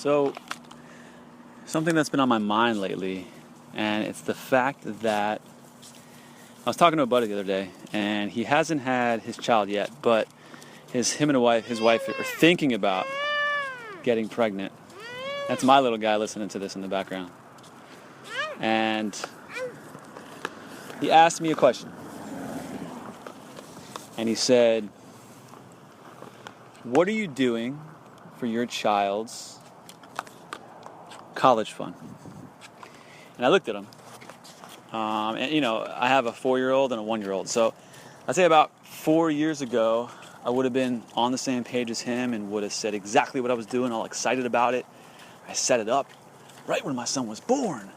So, something that's been on my mind lately, and it's the fact that I was talking to a buddy the other day, and he hasn't had his child yet, but his wife are thinking about getting pregnant. That's my little guy listening to this in the background. And he asked me a question. And he said, "What are you doing for your child's college fund?" And I looked at him. And I have a 4-year-old and a 1-year-old. So I'd say about 4 years ago, I would have been on the same page as him and would have said exactly what I was doing, all excited about it. I set it up right when my son was born.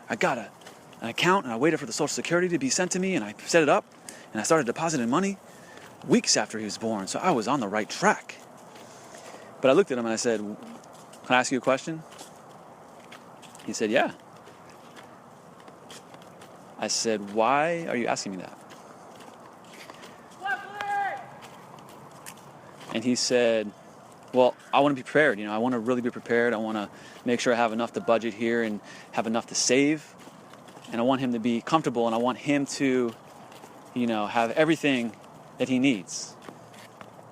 I got an account and I waited for the Social Security to be sent to me, and I set it up and I started depositing money weeks after he was born. So I was on the right track. But I looked at him and I said, "Can I ask you a question?" He said, "Yeah." I said, "Why are you asking me that?" And he said, "Well, I want to be prepared. I want to really be prepared. I want to make sure I have enough to budget here and have enough to save. And I want him to be comfortable, and I want him to, have everything that he needs."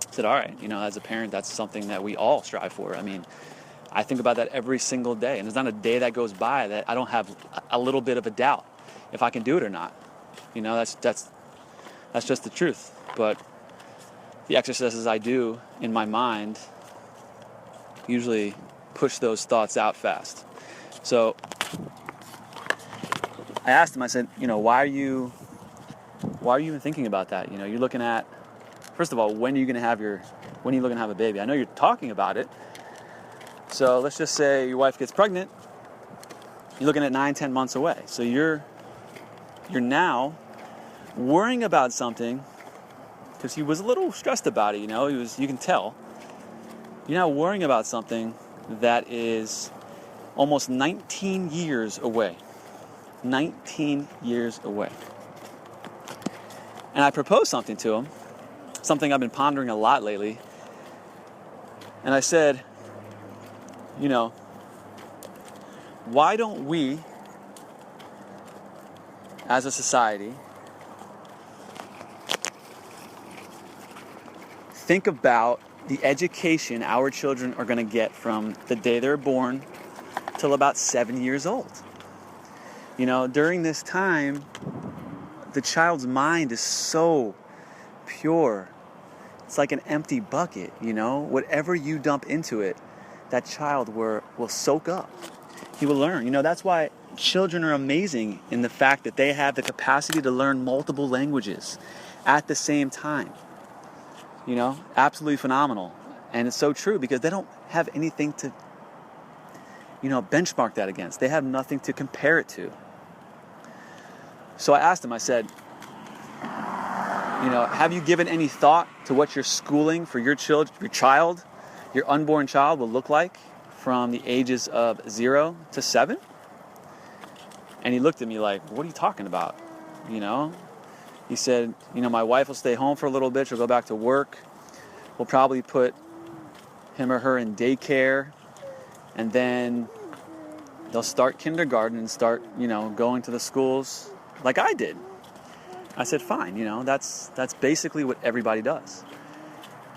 I said, "All right, as a parent, that's something that we all strive for. I mean, I think about that every single day, and there's not a day that goes by that I don't have a little bit of a doubt if I can do it or not. That's just the truth. But the exercises I do in my mind usually push those thoughts out fast." So I asked him, I said, why are you even thinking about that? You're looking at, first of all, when are you looking to have a baby? I know you're talking about it. So let's just say your wife gets pregnant. You're looking at 9-10 months away. So you're now worrying about something, because he was a little stressed about it, you can tell. You're now worrying about something that is almost 19 years away. 19 years away. And I proposed something to him, something I've been pondering a lot lately. And I said, why don't we, as a society, think about the education our children are going to get from the day they're born till about 7 years old. During this time, the child's mind is so pure. It's like an empty bucket, Whatever you dump into it, that child will soak up. He will learn. That's why children are amazing in the fact that they have the capacity to learn multiple languages at the same time. Absolutely phenomenal. And it's so true, because they don't have anything to, benchmark that against. They have nothing to compare it to. So I asked him, I said, have you given any thought to what your schooling for your child, your unborn child, will look like from the ages of 0 to 7? And he looked at me like, "What are you talking about?" He said, "My wife will stay home for a little bit. She'll go back to work. We'll probably put him or her in daycare. And then they'll start kindergarten and start, going to the schools like I did." I said, "Fine, that's basically what everybody does."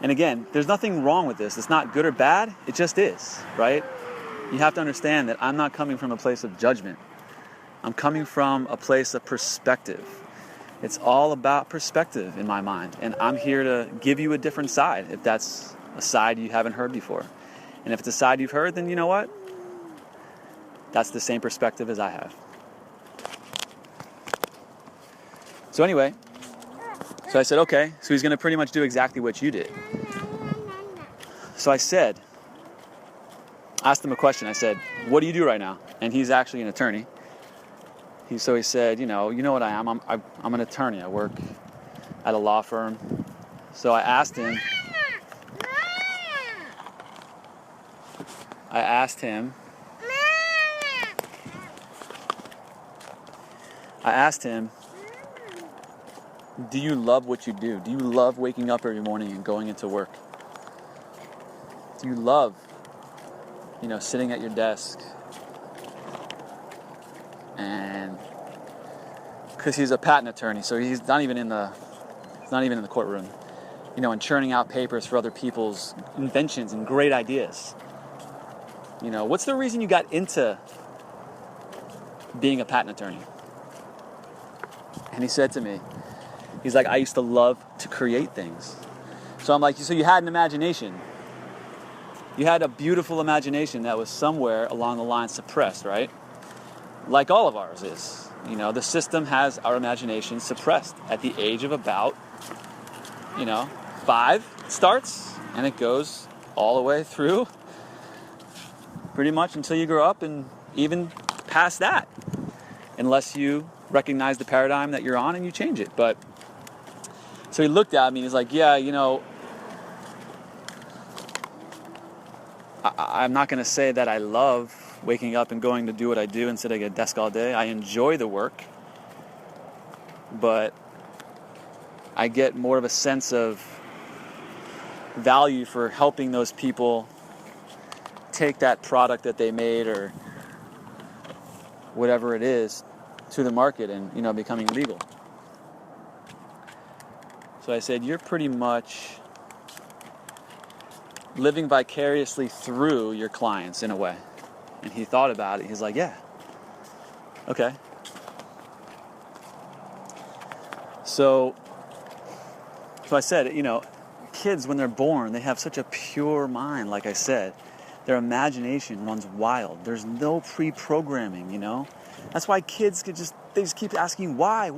And again, there's nothing wrong with this. It's not good or bad. It just is, right? You have to understand that I'm not coming from a place of judgment. I'm coming from a place of perspective. It's all about perspective in my mind. And I'm here to give you a different side, if that's a side you haven't heard before. And if it's a side you've heard, then you know what? That's the same perspective as I have. So anyway, I said, okay, so he's going to pretty much do exactly what you did. So I asked him a question. I said, "What do you do right now?" And he's actually an attorney. He said, you know what I am. I'm an attorney. I work at a law firm. So I asked him, "Do you love what you do? Do you love waking up every morning and going into work? Do you love sitting at your desk, and because he's a patent attorney, so he's not even in the courtroom, and churning out papers for other people's inventions and great ideas. What's the reason you got into being a patent attorney? And he said to me, he's like, I used to love to create things. So I'm like, so you had an imagination. You had a beautiful imagination that was somewhere along the line suppressed, right? Like all of ours is. The system has our imagination suppressed at the age of about, 5 starts, and it goes all the way through pretty much until you grow up, and even past that, unless you recognize the paradigm that you're on and you change it. But so he looked at me and he's like, yeah, I'm not going to say that I love waking up and going to do what I do and sitting at a desk all day. I enjoy the work, but I get more of a sense of value for helping those people take that product that they made or whatever it is to the market and, becoming legal. So I said, you're pretty much living vicariously through your clients in a way. And he thought about it. He's like, yeah, okay. So I said, kids, when they're born, they have such a pure mind, like I said. Their imagination runs wild. There's no pre-programming, That's why kids they just keep asking why.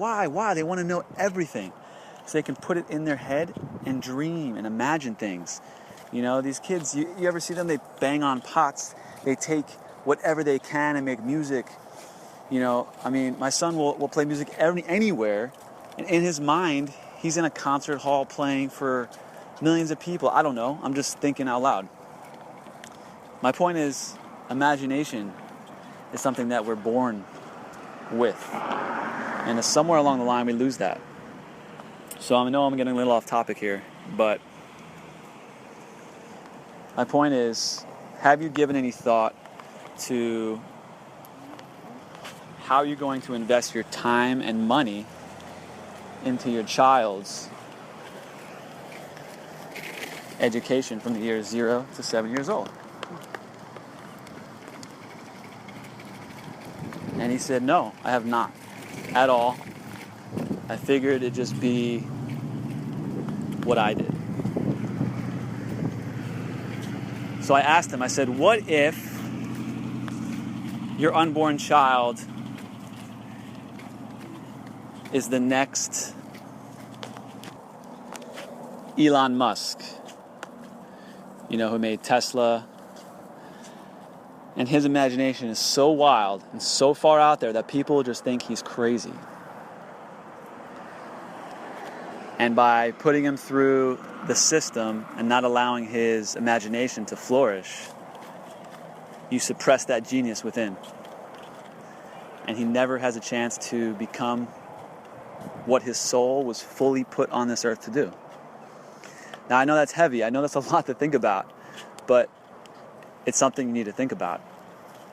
They want to know everything. So they can put it in their head and dream and imagine things. These kids, you ever see them? They bang on pots. They take whatever they can and make music. My son will play music anywhere. And in his mind, he's in a concert hall playing for millions of people. I don't know. I'm just thinking out loud. My point is, imagination is something that we're born with. And somewhere along the line, we lose that. So I know I'm getting a little off topic here, but my point is, have you given any thought to how you're going to invest your time and money into your child's education from the years 0 to 7 years old? And he said, no, I have not at all. I figured it'd just be what I did. So I asked him, I said, what if your unborn child is the next Elon Musk, who made Tesla? And his imagination is so wild and so far out there that people just think he's crazy. And by putting him through the system and not allowing his imagination to flourish, you suppress that genius within. And he never has a chance to become what his soul was fully put on this earth to do. Now, I know that's heavy. I know that's a lot to think about. But it's something you need to think about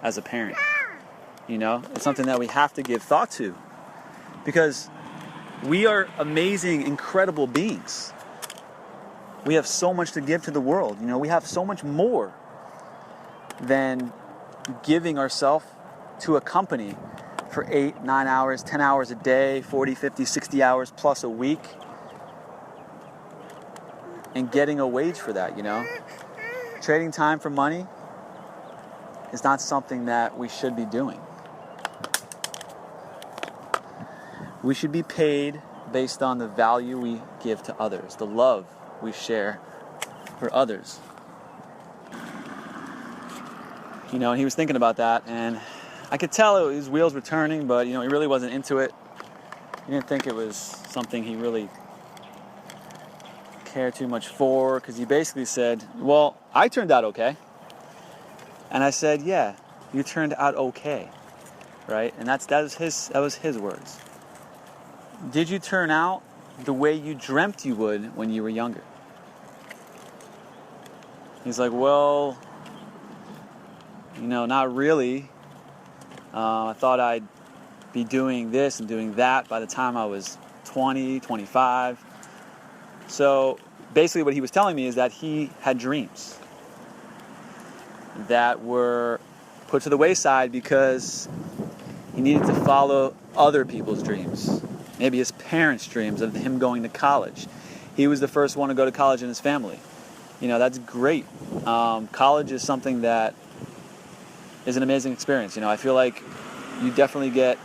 as a parent. It's something that we have to give thought to. Because we are amazing, incredible beings. We have so much to give to the world. We have so much more than giving ourselves to a company for 8, 9 hours, 10 hours a day, 40, 50, 60 hours plus a week, and getting a wage for that, Trading time for money is not something that we should be doing. We should be paid based on the value we give to others, the love we share for others. And he was thinking about that, and I could tell his wheels were turning, but, he really wasn't into it. He didn't think it was something he really cared too much for, because he basically said, well, I turned out okay. And I said, yeah, you turned out okay, right? And that was his words. Did you turn out the way you dreamt you would when you were younger? He's like, well, not really. I thought I'd be doing this and doing that by the time I was 20, 25. So basically what he was telling me is that he had dreams that were put to the wayside because he needed to follow other people's dreams. Maybe his parents' dreams of him going to college. He was the first one to go to college in his family. That's great. College is something that is an amazing experience. I feel like you definitely get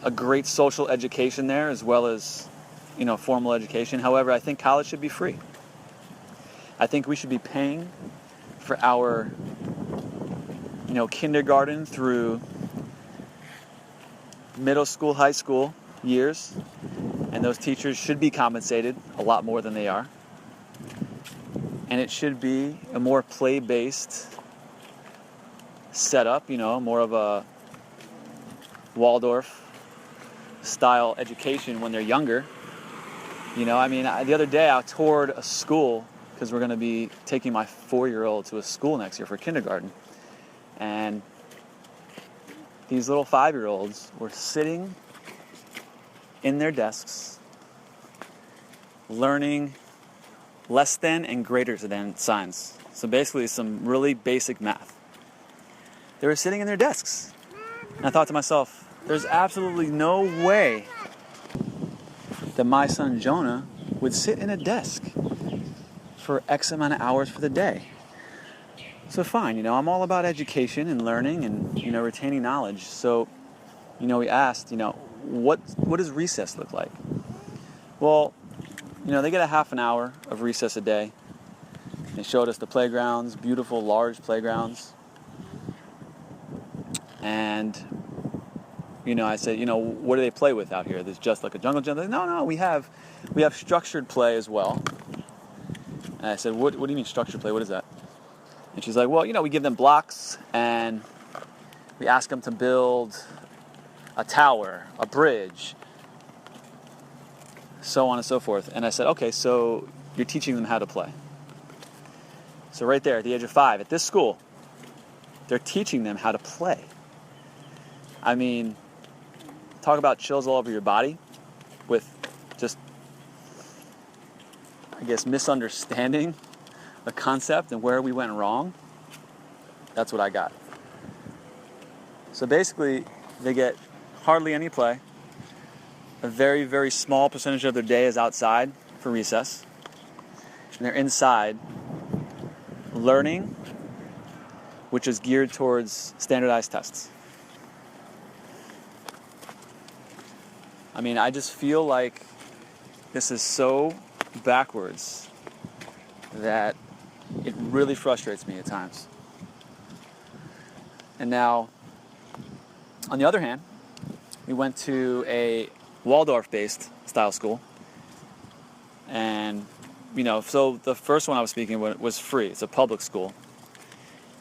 a great social education there as well as, formal education. However, I think college should be free. I think we should be paying for our, kindergarten through middle school, high school years, and those teachers should be compensated a lot more than they are. And it should be a more play-based setup, more of a Waldorf-style education when they're younger. The other day I toured a school because we're going to be taking my 4-year-old to a school next year for kindergarten. And these little 5-year-olds were sitting in their desks learning less than and greater than signs. So basically some really basic math. They were sitting in their desks. And I thought to myself, there's absolutely no way that my son Jonah would sit in a desk for X amount of hours for the day. So fine, I'm all about education and learning and, retaining knowledge. So, we asked, what does recess look like? Well, they get a half an hour of recess a day. They showed us the playgrounds, beautiful, large playgrounds. And, I said, what do they play with out here? There's just like a jungle gym. No, we have structured play as well. And I said, what do you mean structured play? What is that? And she's like, well, we give them blocks and we ask them to build a tower, a bridge, so on and so forth. And I said, okay, so you're teaching them how to play. So right there at the age of 5, at this school, they're teaching them how to play. Talk about chills all over your body with just, misunderstanding the concept and where we went wrong. That's what I got. So basically, they get hardly any play. A very, very small percentage of their day is outside for recess. And they're inside learning, which is geared towards standardized tests. I just feel like this is so backwards that it really frustrates me at times. And now, on the other hand, we went to a Waldorf-based style school. And, so the first one I was speaking was free. It's a public school.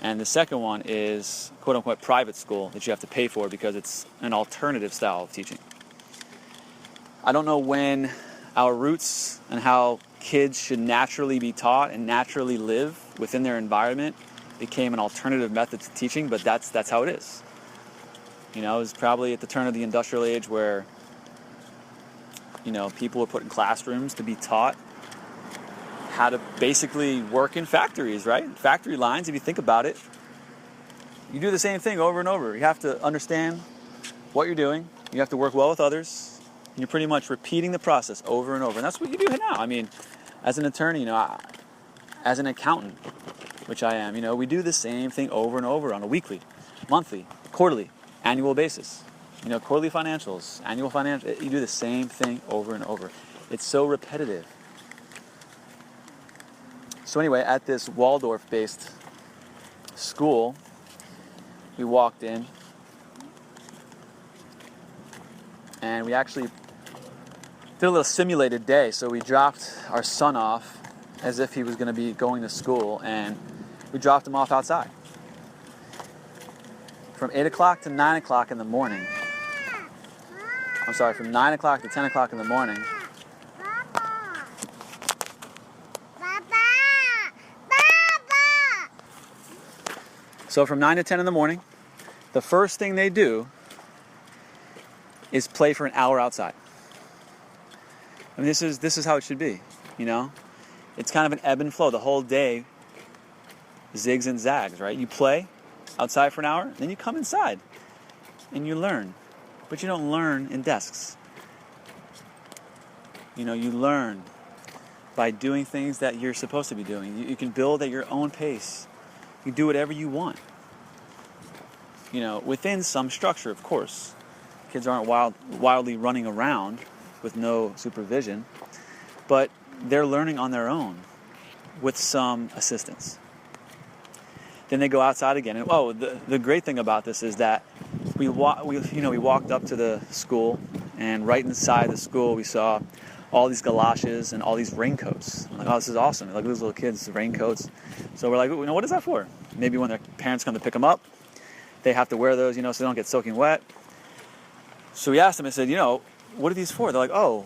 And the second one is, quote-unquote, private school that you have to pay for because it's an alternative style of teaching. I don't know when our roots and how kids should naturally be taught and naturally live within their environment became an alternative method to teaching, but that's how it is. It was probably at the turn of the industrial age where, people were put in classrooms to be taught how to basically work in factories, right? Factory lines, if you think about it, you do the same thing over and over. You have to understand what you're doing. You have to work well with others. And you're pretty much repeating the process over and over. And that's what you do now. As an attorney, as an accountant, which I am, we do the same thing over and over on a weekly, monthly, quarterly, annual basis. Quarterly financials, annual financials, you do the same thing over and over. It's so repetitive. So anyway, at this Waldorf-based school, we walked in, and we actually did a little simulated day. So we dropped our son off as if he was going to be going to school, and we dropped him off outside. From 8 o'clock to 9 o'clock in the morning. From 9 o'clock to 10 o'clock in the morning. So from 9 to 10 in the morning, the first thing they do is play for an hour outside. I mean, this is how it should be, you know? It's kind of an ebb and flow. The whole day zigs and zags, right? You play outside for an hour, then you come inside and you learn. But you don't learn in desks. You know, you learn by doing things that you're supposed to be doing. You can build at your own pace. You do whatever you want. You know, within some structure, of course. Kids aren't wildly running around with no supervision, but they're learning on their own with some assistance. Then they go outside again, and the great thing about this is that we walked up to the school, and right inside the school we saw all these galoshes and all these raincoats. I'm like, oh, this is awesome! Like these little kids' raincoats. So we're like, you know, what is that for? Maybe when their parents come to pick them up, they have to wear those, you know, so they don't get soaking wet. So we asked them, I said, you know, what are these for? They're like, oh,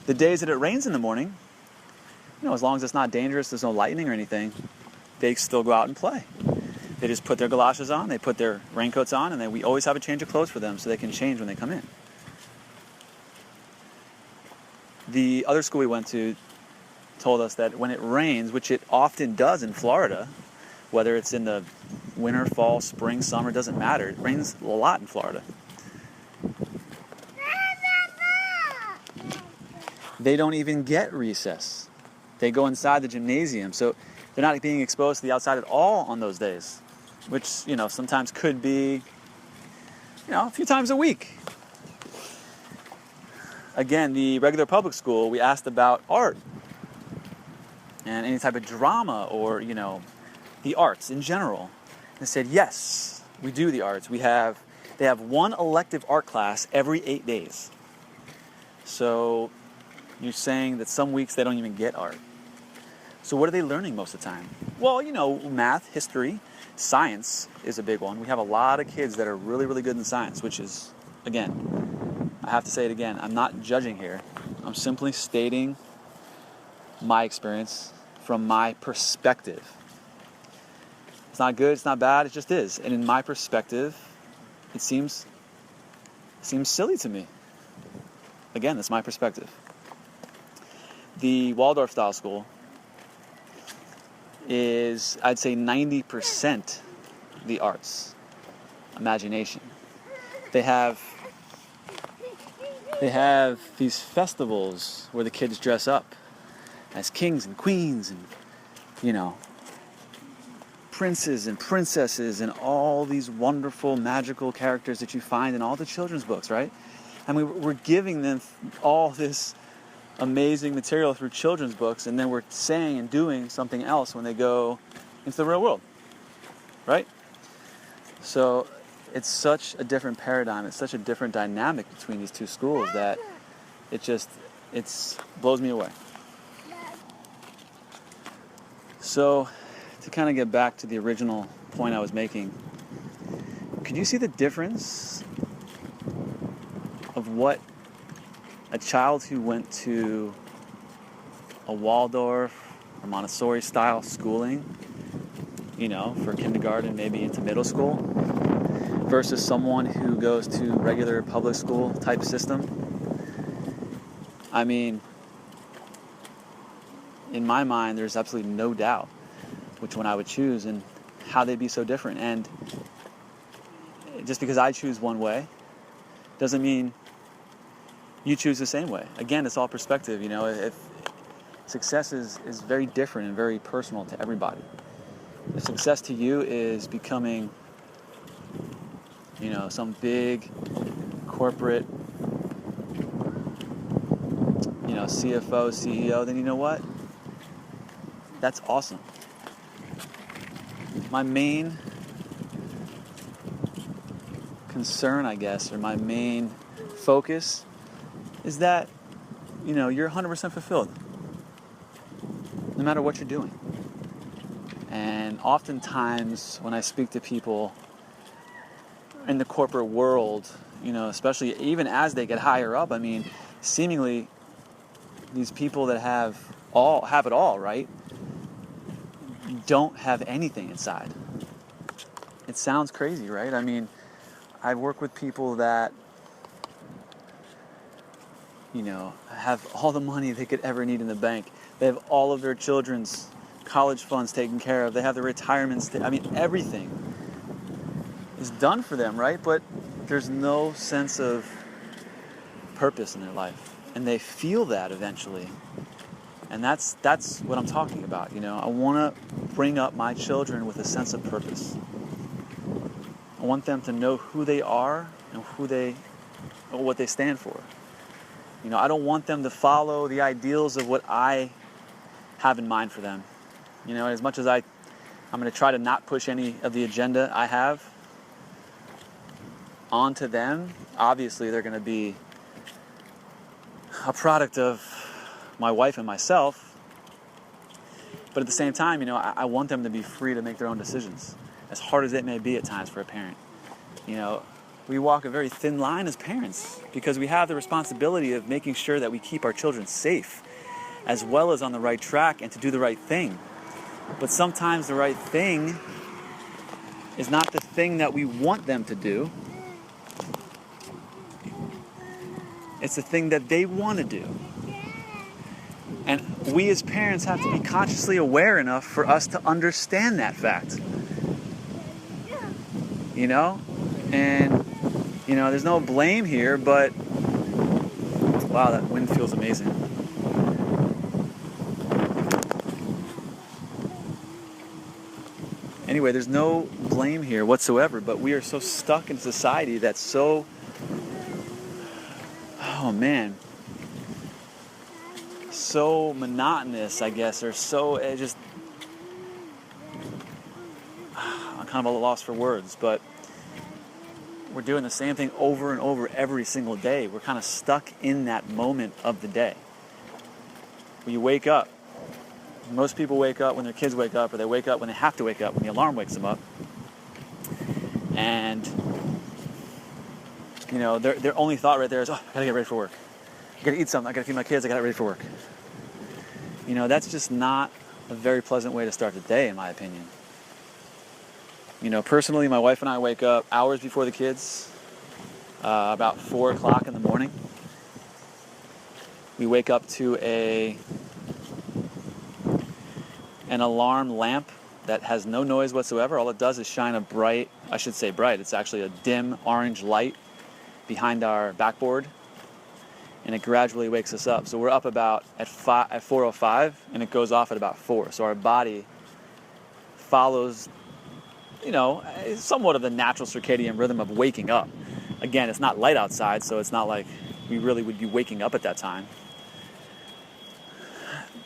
the days that it rains in the morning, you know, as long as it's not dangerous, there's no lightning or anything, they still go out and play. They just put their galoshes on, they put their raincoats on, and then we always have a change of clothes for them so they can change when they come in. The other school we went to told us that when it rains, which it often does in Florida, whether it's in the winter, fall, spring, summer, doesn't matter. It rains a lot in Florida. They don't even get recess. They go inside the gymnasium, so they're not being exposed to the outside at all on those days, which, you know, sometimes could be, you know, a few times a week. Again, the regular public school, we asked about art and any type of drama or, you know, the arts in general. They said, yes, we do the arts. They have one elective art class every 8 days. So you're saying that some weeks they don't even get art. So what are they learning most of the time? Well, you know, math, history, science is a big one. We have a lot of kids that are really, really good in science, which is, again, I have to say it again, I'm not judging here. I'm simply stating my experience from my perspective. It's not good, it's not bad, it just is. And in my perspective, it seems silly to me. Again, that's my perspective. The Waldorf style school is, I'd say, 90% the arts, imagination. They have these festivals where the kids dress up as kings and queens and, you know, princes and princesses and all these wonderful magical characters that you find in all the children's books, right? I mean, we're giving them all this amazing material through children's books, and then we're saying and doing something else when they go into the real world, right? So it's such a different paradigm, it's such a different dynamic between these two schools that it blows me away. So to kind of get back to the original point I was making, could you see the difference of what a child who went to a Waldorf or Montessori style schooling, you know, for kindergarten, maybe into middle school, versus someone who goes to regular public school type system? I mean, in my mind, there's absolutely no doubt which one I would choose and how they'd be so different. And just because I choose one way doesn't mean you choose the same way. Again, it's all perspective, you know. If success is very different and very personal to everybody. If success to you is becoming, you know, some big corporate, you know, CFO, CEO, then you know what? That's awesome. My main concern, I guess, or my main focus is that, you know, you're 100% fulfilled no matter what you're doing. And oftentimes when I speak to people in the corporate world, you know, especially even as they get higher up, I mean, seemingly these people that have it all, right, don't have anything inside. It sounds crazy, right? I mean, I work with people that, have all the money they could ever need in the bank. They have all of their children's college funds taken care of. They have their retirements. Everything is done for them, right? But there's no sense of purpose in their life. And they feel that eventually. And that's what I'm talking about. I want to bring up my children with a sense of purpose. I want them to know who they are and what they stand for. I don't want them to follow the ideals of what I have in mind for them. As much as I'm going to try to not push any of the agenda I have onto them, obviously they're going to be a product of my wife and myself. But at the same time, I want them to be free to make their own decisions, as hard as it may be at times for a parent. We walk a very thin line as parents because we have the responsibility of making sure that we keep our children safe as well as on the right track and to do the right thing. But sometimes the right thing is not the thing that we want them to do. It's the thing that they want to do. And we as parents have to be consciously aware enough for us to understand that fact. And, there's no blame here, but wow, that wind feels amazing. Anyway, there's no blame here whatsoever, but we are so stuck in society that's so, so monotonous, I guess, or so, I'm kind of at a loss for words, but we're doing the same thing over and over every single day. We're kind of stuck in that moment of the day. When you wake up, most people wake up when their kids wake up, or they wake up when they have to wake up, when the alarm wakes them up. And, their only thought right there is, I gotta get ready for work. I gotta eat something, I gotta feed my kids, I gotta get ready for work. That's just not a very pleasant way to start the day, in my opinion. Personally, my wife and I wake up hours before the kids, about 4 o'clock in the morning. We wake up to an alarm lamp that has no noise whatsoever. All it does is shine a bright, it's actually a dim orange light behind our backboard, and it gradually wakes us up. So we're up about at 4:05, and it goes off at about 4. So our body follows somewhat of the natural circadian rhythm of waking up. Again, it's not light outside, so it's not like we really would be waking up at that time.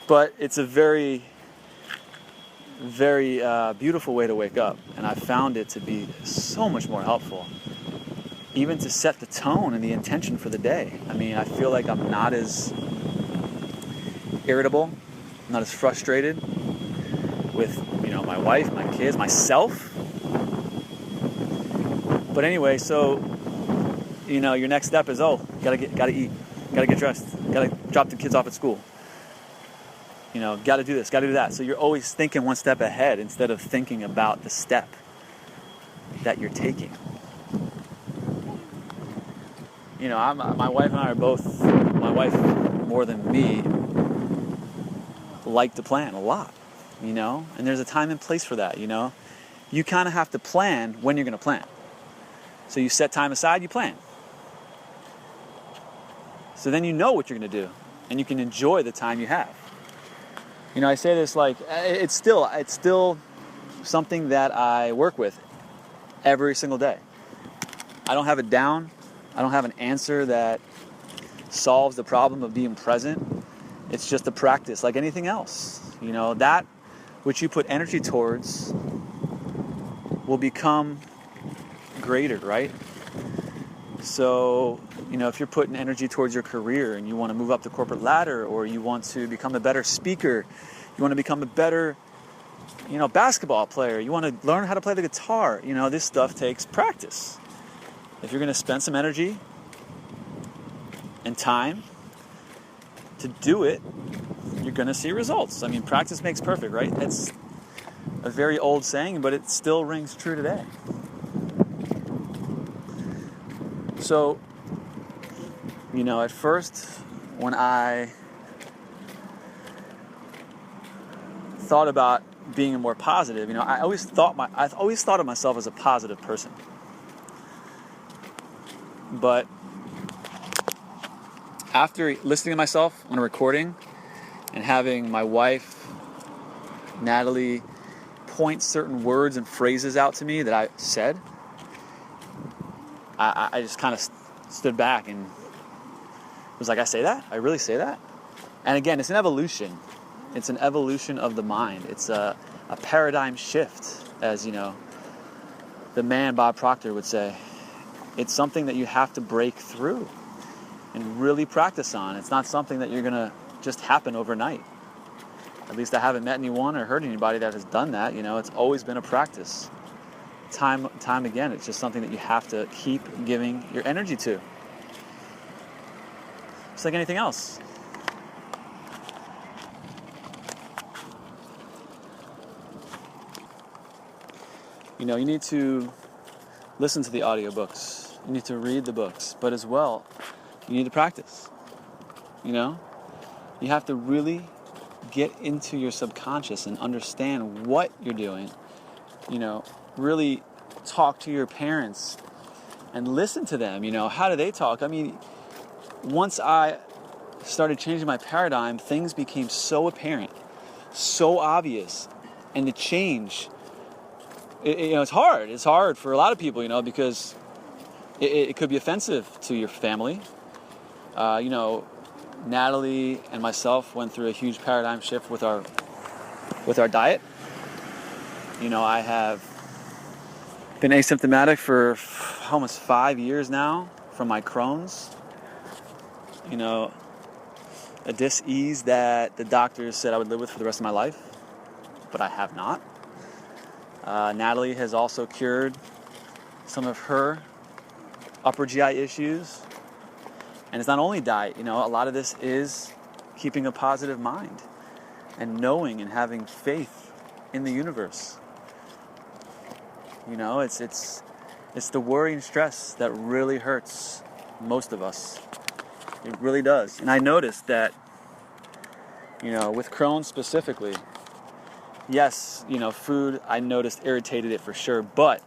But it's a very, very beautiful way to wake up, and I found it to be so much more helpful, even to set the tone and the intention for the day. I feel like I'm not as irritable, not as frustrated with, my wife, my kids, myself. But anyway, so, your next step is, gotta eat, gotta get dressed, gotta drop the kids off at school. Gotta do this, gotta do that. So you're always thinking one step ahead instead of thinking about the step that you're taking. My wife and I are both, my wife more than me, like to plan a lot, and there's a time and place for that, You kind of have to plan when you're going to plan. So you set time aside, you plan. So then you know what you're going to do, and you can enjoy the time you have. I say this like, it's still something that I work with every single day. I don't have it down. I don't have an answer that solves the problem of being present. It's just a practice like anything else. That which you put energy towards will become greater, right? So, if you're putting energy towards your career and you want to move up the corporate ladder, or you want to become a better speaker, you want to become a better, basketball player, you want to learn how to play the guitar, this stuff takes practice. If you're going to spend some energy and time to do it, you're going to see results. Practice makes perfect, right? a very old saying, but it still rings true today. So, at first, when I thought about being more positive, I always thought of myself as a positive person. But after listening to myself on a recording and having my wife, Natalie, point certain words and phrases out to me that I said, I just kind of stood back and was like, I say that? I really say that? And again, it's an evolution. It's an evolution of the mind. It's a paradigm shift, as the man Bob Proctor would say. It's something that you have to break through and really practice on. It's not something that you're going to just happen overnight. At least I haven't met anyone or heard anybody that has done that. It's always been a practice. Time again, it's just something that you have to keep giving your energy to. Just like anything else. You need to listen to the audiobooks. You need to read the books. But as well, you need to practice. You have to really get into your subconscious and understand what you're doing. Really talk to your parents and listen to them. How do they talk? Once I started changing my paradigm, things became so apparent, so obvious. And the change, it's hard. It's hard for a lot of people, because it could be offensive to your family. Natalie and myself went through a huge paradigm shift with our diet. I have been asymptomatic for almost 5 years now from my Crohn's. A dis-ease that the doctors said I would live with for the rest of my life, but I have not. Natalie has also cured some of her upper GI issues. And it's not only diet, a lot of this is keeping a positive mind and knowing and having faith in the universe. It's the worry and stress that really hurts most of us. It really does. And I noticed that, with Crohn's specifically, yes, food, I noticed irritated it for sure, but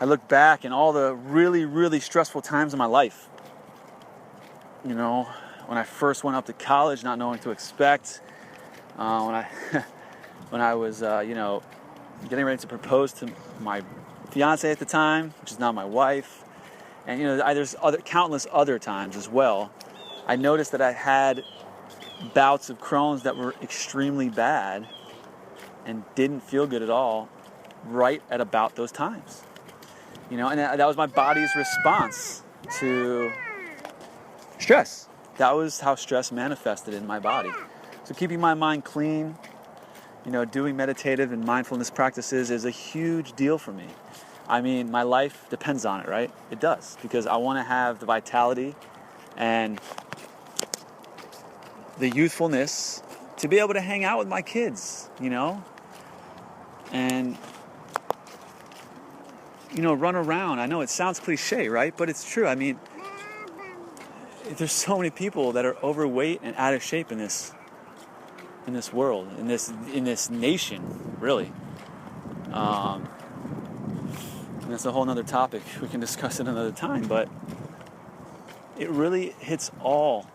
I look back in all the really, really stressful times in my life. When I first went up to college, not knowing what to expect, when I was, getting ready to propose to my fiance at the time, which is now my wife, and there's countless other times as well. I noticed that I had bouts of Crohn's that were extremely bad and didn't feel good at all right at about those times. And that was my body's response to stress. That was how stress manifested in my body. So keeping my mind clean, doing meditative and mindfulness practices is a huge deal for me. My life depends on it, right? It does, because I want to have the vitality and the youthfulness to be able to hang out with my kids, and run around. I know it sounds cliche, right? But it's true. There's so many people that are overweight and out of shape in this world, in this nation, really. And that's a whole other topic. We can discuss it another time, but it really hits all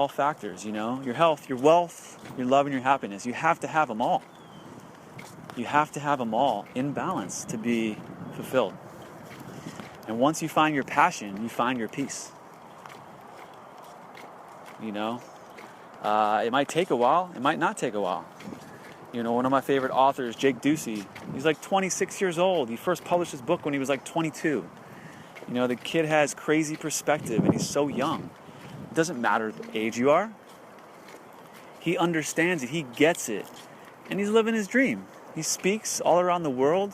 factors, your health, your wealth, your love, and your happiness. You have to have them all. You have to have them all in balance to be fulfilled. And once you find your passion, you find your peace. It might take a while. It might not take a while. One of my favorite authors, Jake Ducey, he's like 26 years old. He first published his book when he was like 22. The kid has crazy perspective and he's so young. It doesn't matter the age you are. He understands it. He gets it. And he's living his dream. He speaks all around the world.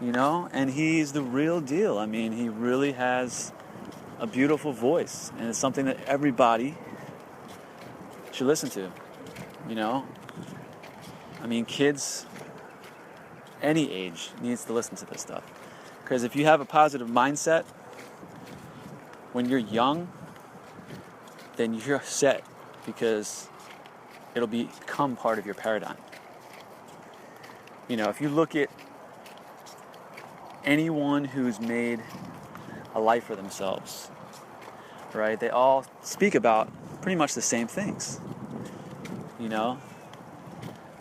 And he's the real deal. He really has a beautiful voice. And it's something that everybody should listen to. I mean, kids, any age, needs to listen to this stuff. Because if you have a positive mindset when you're young, then you're set, because it'll become part of your paradigm. You know, if you look at anyone who's made a life for themselves, right, they all speak about pretty much the same things. You know,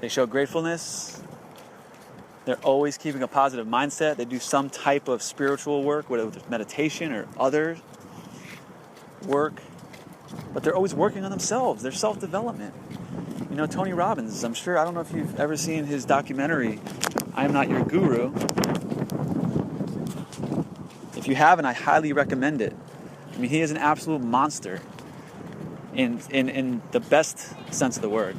they show gratefulness. They're always keeping a positive mindset. They do some type of spiritual work, whether it's meditation or other work. But they're always working on themselves, their self-development. You know, Tony Robbins, I don't know if you've ever seen his documentary, I Am Not Your Guru. If you haven't, I highly recommend it. I mean, he is an absolute monster in the best sense of the word.